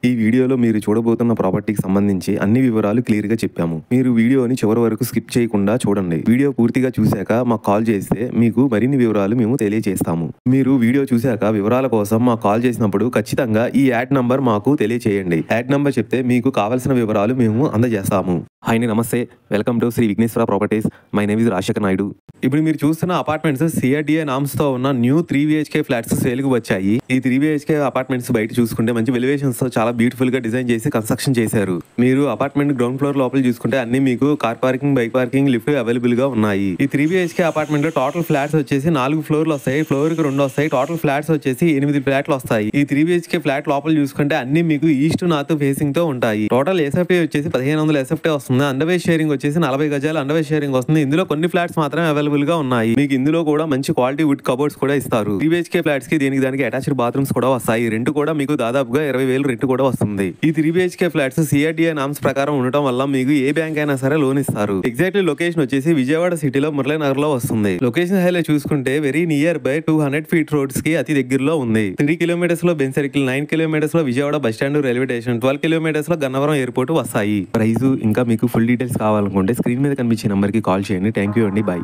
ఈ వీడియోలో మీరు చూడబోతున్న ప్రాపర్టీకి సంబంధించి అన్ని వివరాలు క్లియర్ గా చెప్పాము. మీరు వీడియోని చివరి వరకు స్కిప్ చేయకుండా చూడండి. వీడియో పూర్తిగా చూశాక మాకు కాల్ చేస్తే మీకు మరిన్ని వివరాలు మేము తెలియజేస్తాము. మీరు వీడియో చూశాక వివరాల కోసం మాకు కాల్ చేసినప్పుడు ఖచ్చితంగా ఈ యాడ్ నంబర్ మాకు తెలియజేయండి. యాడ్ నంబర్ చెప్తే మీకు కావాల్సిన వివరాలు మేము అందజేస్తాము. హాయ్, నమస్తే. Welcome to Sri Vighneshwara properties. My name is Rajasekhar Naidu. ఇప్పుడు మీరు చూస్తున్న అపార్ట్మెంట్స్ సిఆర్డిఏ నామ్స్ తో ఉన్న న్యూ 3 BHK ఫ్లాట్స్ సేల్ కు వచ్చాయి. ఈ 3 BHK అపార్ట్మెంట్స్ బయట చూసుకుంటే మంచి ఎలివేషన్స్ తో చాలా బ్యూటిఫుల్ గా డిజైన్ చేసి కన్స్ట్రక్షన్ చేశారు. మీరు అపార్ట్మెంట్ గ్రౌండ్ ఫ్లోర్ లోపల చూసుకుంటే అన్ని మీకు car parking, bike parking, lift available గా ఉన్నాయి. ఈ 3 BHK అపార్ట్మెంట్ లో టోటల్ ఫ్లాట్స్ వచ్చేసి 4 ఫ్లోర్లు వస్తాయి. ఫ్లోర్ కి 2 వస్తాయి. టోటల్ ఫ్లాట్స్ వచ్చేసి 8 ఫ్లాట్లు వస్తాయి. ఈ 3 BHK ఫ్లాట్ లోపల చూసుకుంటే అన్ని మీకు ఈస్ట్ నార్త్ ఫేసింగ్ తో ఉంటాయి. టోటల్ ఎస్ఎఫ్టీ వచ్చేసి 1500 ఎస్ఎఫ్టీ వస్తుంది. అండర్వే షేరింగ్ వచ్చేసి 40 గజాలు అండర్వే షేరింగ్ వస్తుంది. ఇందులో కొన్ని ఫ్లాట్స్ మాత్రమే అవైలబుల్ గా ఉన్నాయి. మీకు ఇందులో కూడా మంచి క్వాలిటీ వుడ్ కబోర్డ్స్ కూడా ఇస్తారు. 3 BHK ఫ్లాట్స్ కి దానికి అటాచ్డ్ బాత్రూమ్స్ కూడా వస్తాయి. రెంట్ కూడా మీకు దాదాపుగా 20,000 రెంట్ కూడా వస్తుంది. ఈ 3 BHK ఫ్లాట్స్ సిఆర్డిఏ నామ్స్ ప్రకారం ఉండటం వల్ల మీకు ఏ బ్యాంక్ అయినా సరే లోన్ ఇస్తారు. ఎగ్జాక్ట్లీ లొకేషన్ వచ్చేసి విజయవాడ సిటీలో మురళీనగర్ లో వస్తుంది. లొకేషన్ హైలైట్ చూసుకుంటే very near by 200 feet roads కి అతి దగ్గరలో ఉంది. 3 కిలోమీటర్స్ లో బెంజ్ సర్కిల్, 9 కిలోమీటర్స్ లో Vijayawada bus stand railway station, 12 kilometres లో గన్నవరం ఎయిర్పోర్ట్ వస్తాయి. ప్రైస్ ఇంకా మీకు ఫుల్ డీటెయిల్స్ కావాలనుకుంటే స్క్రీన్ మీద కనిపించే నంబర్ కి కాల్ చేయండి. థ్యాంక్ యూ అండి. బాయ్.